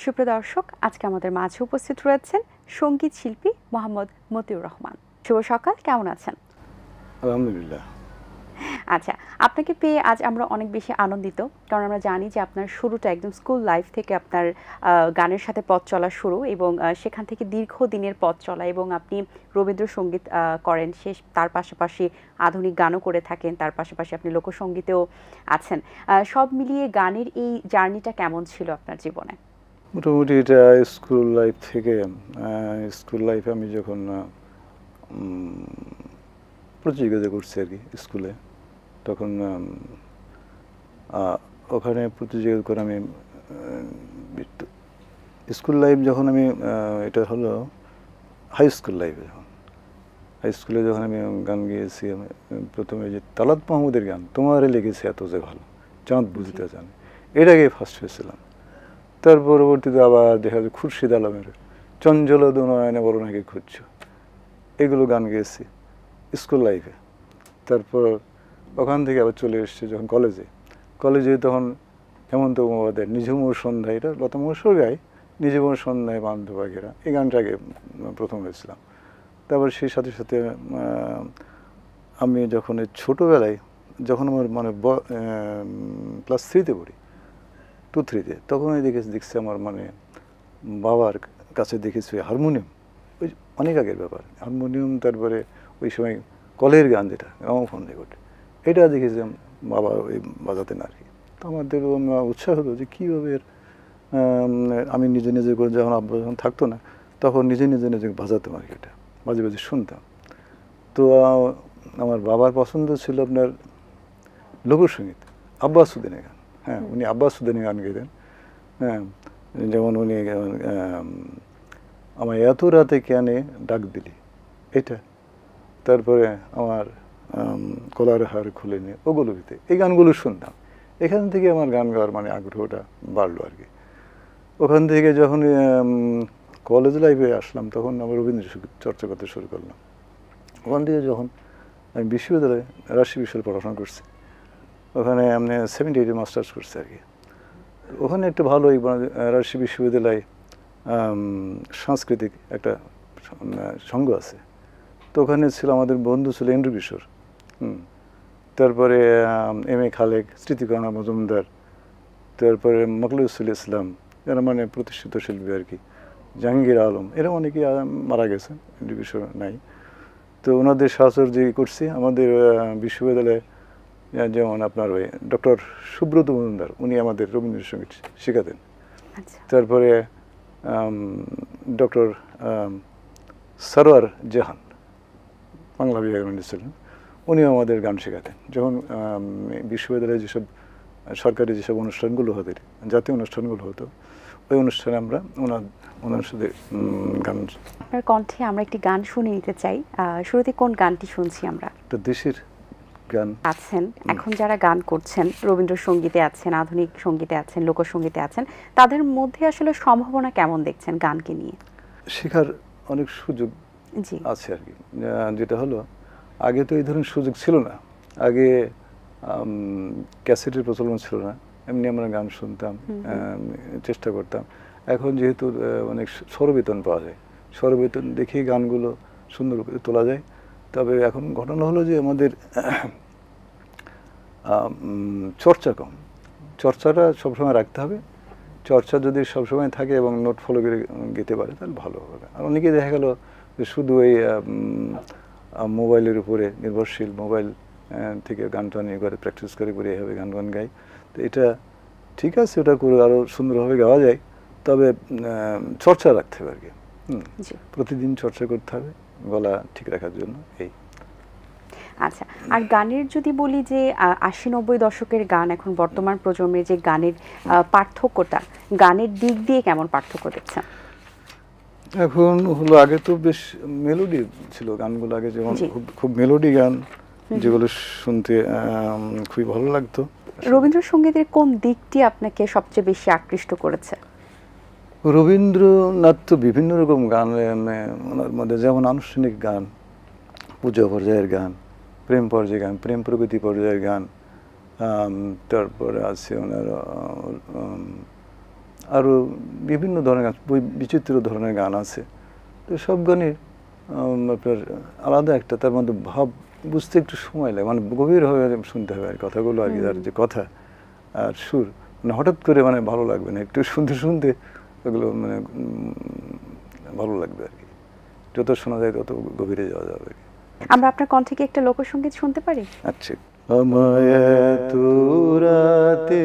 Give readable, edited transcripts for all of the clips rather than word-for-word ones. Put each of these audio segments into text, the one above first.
সুপ্রিয় দর্শক, আজকে আমাদের মাঝে উপস্থিত রয়েছেন সঙ্গীত শিল্পী মোহাম্মদ মতিউর রহমান। শুভ সকাল, কেমন আছেন? আলহামদুলিল্লাহ। আচ্ছা, আপনাকে পেয়ে আজ আমরা অনেক বেশি আনন্দিত, কারণ আমরা জানি যে আপনার শুরুটা একদম স্কুল লাইফ থেকে আপনার গানের সাথে পথ চলা শুরু, এবং সেখান থেকে দীর্ঘদিনের পথ চলা, এবং আপনি রবীন্দ্রসঙ্গীত করেন, তার পাশাপাশি আধুনিক গানও করে থাকেন, তার পাশাপাশি আপনি লোকসঙ্গীতেও আছেন। সব মিলিয়ে গানের এই জার্নিটা কেমন ছিল আপনার জীবনে? মোটামুটি এটা স্কুল লাইফ থেকে, স্কুল লাইফে আমি যখন প্রতিযোগিতা করছি আর কি স্কুলে, তখন ওখানে প্রতিযোগিতা করে আমি স্কুল লাইফ যখন আমি এটা হলো হাই স্কুল লাইফে, হাই স্কুলে যখন আমি গান গেয়েছি, প্রথমে যে তালাত মাহমুদের গান তোমারে লেগেছে এত যে ভালো চাঁদ বুঝতে জানে, এটাকে ফার্স্ট হয়েছিলাম। তার পরবর্তীতে আবার দেখা যায় খুরশিদ আলমের চঞ্চল দুনয়নে বড় নাকি খুঁজছ, এগুলো গান গেয়েছি স্কুল লাইফে। তারপর ওখান থেকে আবার চলে এসছে যখন কলেজে তখন হেমন্ত মুখোপাধ্যায়ের নিঝুমোর সন্ধ্যায়, এটা লতা মঙ্গেশকর গায়, নিঝুমোর সন্ধ্যায় বান্ধব পাখিরা, এই গানটাকে প্রথম হয়েছিলাম। তারপর সেই সাথে সাথে আমি যখন ছোটোবেলায়, যখন আমার মানে ক্লাস 3-তে পড়ি, 2-3-তে, তখন আমি দেখছি আমার মানে বাবার কাছে দেখেছি হারমোনিয়াম, ওই অনেক আগের ব্যাপার, হারমোনিয়াম। তারপরে ওই সময় কলের গান যেটা গ্রামোফোন রেকর্ড, এটা দেখেছিলাম বাবা ওই বাজাতেন আর কি। তো আমাদের উৎসাহ হলো যে কীভাবে আমি নিজে করে, যখন আব্বা যখন থাকতো না তখন নিজে বাজাতাম আর কি, এটা বাজে শুনতাম। তো আমার বাবার পছন্দ ছিল আপনার লোকসঙ্গীত, আব্বাস উদ্দিনের গান। হ্যাঁ, উনি আব্বাস উদ্দিনের গান গাইতেন। হ্যাঁ, যেমন উনি আমার এত রাতে কেনে ডাক দিলি, এটা। তারপরে আমার কলার হার খুলে নিয়ে, ওগুলো ভিতরে এই গানগুলো শুনতাম। এখান থেকে আমার গান গাওয়ার মানে আগ্রহটা বাড়লো আর কি। ওখান থেকে যখন কলেজ লাইফে আসলাম, তখন আমার রবীন্দ্রসঙ্গীত চর্চা করতে শুরু করলাম। ওখান থেকে যখন আমি বিশ্ববিদ্যালয়ে, রাজশাহী বিশ্ববিদ্যালয়ে পড়াশোনা করছি, ওখানে আমি 78 মাস্টার্স করছি আর কি। ওখানে একটা ভালো রাজশাহী বিশ্ববিদ্যালয়ে সাংস্কৃতিক একটা সংঘ আছে, তো ওখানে ছিল আমাদের বন্ধু ছিল এন্ড্রু কিশোর, তারপরে এম এ খালেক, স্মৃতিকণা মজুমদার, তারপরে মকলুসুল ইসলাম, এরা মানে প্রতিষ্ঠিত শিল্পী আর কি, জাহাঙ্গীর আলম, এরা অনেকেই মারা গেছে, এন্ড্রু কিশোর নাই। তো ওনাদের সাহচর্য করছি আমাদের বিশ্ববিদ্যালয়ে। যেমন আপনার ওই ডক্টর সুব্রত মজুমদার, উনি আমাদের রবীন্দ্রসঙ্গীত শেখাতেন। তারপরে ডক্টর সরোয়ার জাহান, বাংলা বিভাগের ছিলেন, উনিও আমাদের গান শেখাতেন। যখন বিশ্ববিদ্যালয়ে যেসব সরকারি যেসব অনুষ্ঠানগুলো হতো, জাতীয় অনুষ্ঠানগুলো হতো, ওই অনুষ্ঠানে আমরা ওনার সাথে গান। আপনার কণ্ঠে আমরা একটি গান শুনে নিতে চাই। শুরুতে কোন গানটি শুনছি আমরা? দেশের গান আছেন এখন যারা গান করছেন, রবীন্দ্রসঙ্গীতে আছেন, আধুনিক সঙ্গীতে আছেন, লোকসঙ্গীতে আছেন, তাদের মধ্যে আসলে সম্ভাবনা কেমন দেখছেন গানকে নিয়ে? শেখার অনেক সুযোগ আছে আর কি। যেটা হলো, আগে তো এই ধরনের সুযোগ ছিল না, আগে ক্যাসেটের প্রচলন ছিল না, এমনি আমরা গান শুনতাম, চেষ্টা করতাম। এখন যেহেতু অনেক স্বরবেতন পাওয়া যায়, স্বরবেতন দেখেই গানগুলো সুন্দর করে তোলা যায়। তবে এখন ঘটনা হলো যে আমাদের চর্চা কম, চর্চাটা সবসময় রাখতে হবে। চর্চা যদি সবসময় থাকে এবং নোট ফলো করে গেতে পারে, তাহলে ভালো হবে। আর অনেকে দেখা গেল যে শুধু এই মোবাইলের উপরে নির্ভরশীল, মোবাইল থেকে গান টান ইয়ে করে প্র্যাকটিস করে এভাবে গান গায়। তো এটা ঠিক আছে, ওটা করে আরও সুন্দরভাবে গাওয়া যায়, তবে চর্চা রাখতে হবে আর কি। প্রতিদিন চর্চা করতে হবে গলা ঠিক রাখার জন্য। এই আচ্ছা, আর গানের যদি বলি যে 80-90 দশকের গান, এখন বর্তমান প্রজন্মের যে গানের পার্থক্যটা, গানের দিক দিয়ে কেমন পার্থক্য দেখছেন? এখন হলো, আগে তো বেশ মেলোডি ছিল গানগুলো, আগে যেমন খুব মেলোডি গান, যেগুলো শুনতে খুবই ভালো লাগতো। রবীন্দ্রসঙ্গীতের কোন দিকটি আপনাকে সবচেয়ে বেশি আকৃষ্ট করেছে? রবীন্দ্রনাথ তো বিভিন্ন রকম গান, ওনার মধ্যে যেমন আনুষ্ঠানিক গান, পূজা পর্যায়ের গান, প্রেম পর্যায়ের গান, প্রেম প্রগতি পর্যায়ের গান, তারপরে আছে ওনার আরও বিভিন্ন ধরনের গান, বিচিত্র ধরনের গান আছে। তো সব গানই আপনার আলাদা একটা, তার মধ্যে ভাব বুঝতে একটু সময় লাগে, মানে গভীরভাবে শুনতে হবে আর কথাগুলো আর কি, আর যে কথা আর সুর মানে হঠাৎ করে মানে ভালো লাগবে না, একটু শুনতে শুনতে ওগুলো মানে ভালো লাগবে আর কি, যত শোনা যায় তত গভীরে যাওয়া যাবে আর কি। আমরা আপনার কণ্ঠে কি একটা লোকসঙ্গীত শুনতে পারি? আচ্ছা। আমায় তোরাতে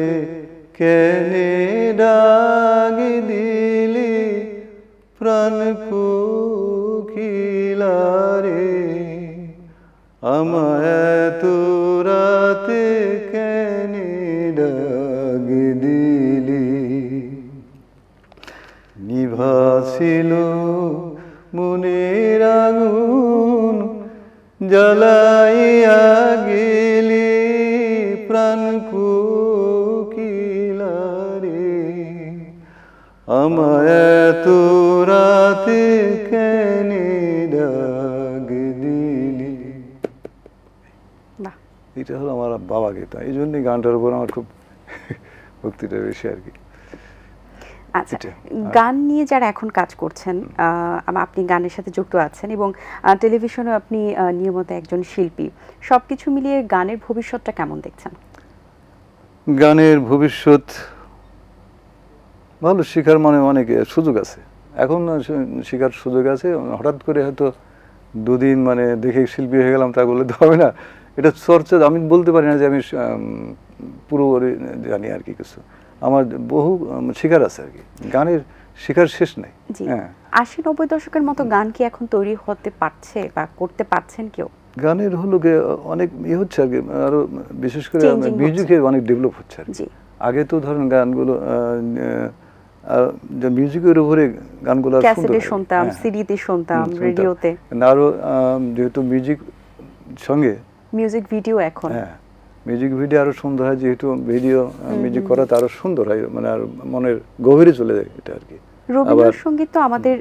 কেনে ডাক দিলি প্রাণ কোকিলা রে, আমায় তোরাতে কেনে ডাক দিলি, নিভাছিল মনের আগুন জ্বালাইয়া গেলি প্রাণ কোকিলা রে, আমায় তোরাতে কেনে ডাক দিলি। এটা হলো আমার বাবা গীত, এই জন্যই গানটার উপর আমার খুব ভক্তিটা বেশি আর কি। আচ্ছা, গান নিয়ে যারা এখন কাজ করছেন, আপনি গানের সাথে যুক্ত আছেন এবং টেলিভিশনে আপনি নিয়মিত একজন শিল্পী, সবকিছু মিলিয়ে গানের ভবিষ্যৎটা কেমন দেখছেন? গানের ভবিষ্যৎ ভালো, শেখার মানে অনেক সুযোগ আছে এখন, শেখার সুযোগ আছে। হঠাৎ করে হয়তো দুদিন মানে দেখে শিল্পী হয়ে গেলাম তা বললে তো হবে না, এটা চর্চা। আমি বলতে পারি না যে আমি পুরোপুরি জানি আর কি, কিছু আমার বহু শেখার আছে আর কি, গানের শেখার শেষ নাই। হ্যাঁ, 80-90 দশকের মতো গান কি এখন তৈরি হতে পারছে বা করতে পারছেন কেউ? গানের হলো অনেক হচ্ছে আর কি, আরো বিশেষ করে মিউজিকের অনেক ডেভেলপ হচ্ছে আর কি। আগে তো ধরেন গানগুলো মিউজিকের উপরে গানগুলো শুনতাম, সিডিতে শুনতাম, রেডিওতে, আরো যেহেতু মিউজিক সঙ্গে মিউজিক ভিডিও এখন, হ্যাঁ মিউজিক ভিডিও আরো সুন্দর হয়, যেহেতু ভিডিও মিউজিক করাতে আরো সুন্দর হয়, মানে আর মনের গভীরে চলে যায় এটা আর কি। রবীন্দ্রসঙ্গীত তো আমাদের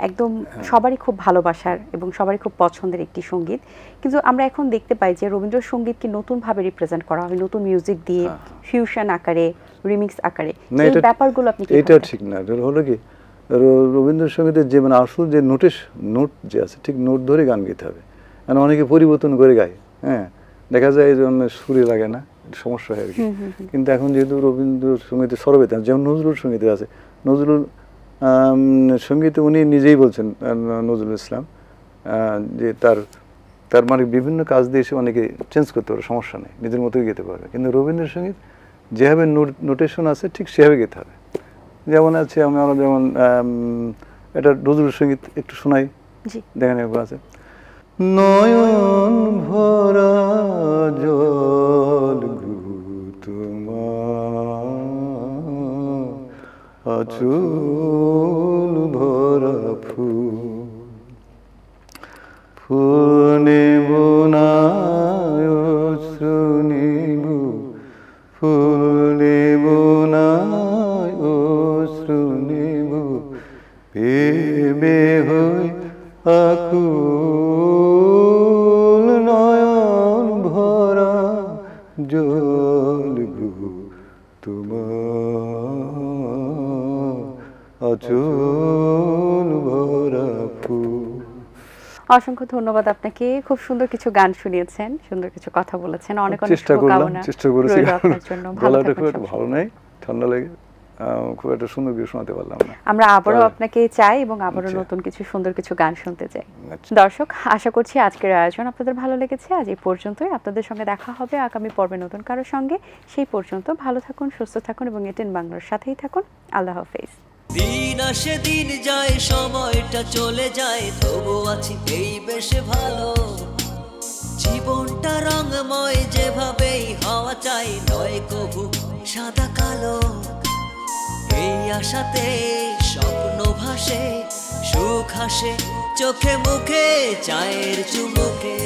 একদম সবারই খুব ভালোবাসার এবং সবারই খুব পছন্দের একটি সঙ্গীত, কিন্তু আমরা এখন দেখতে পাই যে রবীন্দ্রসঙ্গীতকে নতুনভাবে রিপ্রেজেন্ট করা হয়, নতুন মিউজিক দিয়ে, ফিউশন আকারে, রিমিক্স আকারে। এই ব্যাপারগুলো আপনি কি? এটা ঠিক না, হলো কি রবীন্দ্রসঙ্গীতের যে মানে আসল যে নোট যে আছে, ঠিক নোট ধরে গান গাইতে হবে, মানে অনেকে পরিবর্তন করে গায়, হ্যাঁ দেখা যায় এই জন্য সুরে লাগে না, সমস্যা হয় আর কি। কিন্তু এখন যেহেতু রবীন্দ্রসঙ্গীতের সর্ববেতা, যেমন নজরুল সঙ্গীতে আছে, নজরুল সঙ্গীতে উনি নিজেই বলছেন, নজরুল ইসলাম, যে তার মানে বিভিন্ন কাজ দিয়ে এসে অনেকে চেঞ্জ করতে পারে, সমস্যা নেই, নিজের মতোই গেতে পারবে। কিন্তু রবীন্দ্রসঙ্গীত যেভাবে নোটেশন আছে ঠিক সেভাবে গেতে হবে। যেমন আছে আমরা যেমন এটা নজরুল সঙ্গীত একটু শোনাই, দেখেন একবার আছে, নয়ন ভরা জল তোমার আঁচল ভরা ফুল নেব না অশ্রু নেব, ফুল নেব না অশ্রু নেব, ভেবে হই আকুল, নয়ন ভরা জল তোমার আঁচল ভরা ফুল। অসংখ্য ধন্যবাদ আপনাকে, খুব সুন্দর কিছু গান শুনিয়েছেন, সুন্দর কিছু কথা বলেছেন, অনেক অনেক শুভকামনা। চেষ্টা করেছি, ভালো নাই, ঠান্ডা লাগে, খুব একটা সুন্দর কিছু শোনাতে পারলাম না। আমরা আবারও আপনাকে চাই এবং আবারও নতুন কিছু সুন্দর কিছু গান শুনতে চাই। দর্শক, আশা করছি আজকের আয়োজন আপনাদের ভালো লেগেছে। আজ এই পর্যন্তই, আপনাদের সঙ্গে দেখা হবে আগামী পর্বে নতুন কারোর সঙ্গে। সেই পর্যন্ত ভালো থাকুন, সুস্থ থাকুন এবং এটিএন বাংলার সাথেই থাকুন। আল্লাহ হাফেজ। দিন আসে দিন যায়, সময়টা চলে যায়, তবু আছি এই বেশ ভালো। জীবনটা রঙময়, যেভাবেই হওয়া চাই, নয় কবু সাদা কালো। এই আশাতে স্বপ্ন ভাসে, সুখ হাসে চোখে মুখে, চায়ের চুমুকে।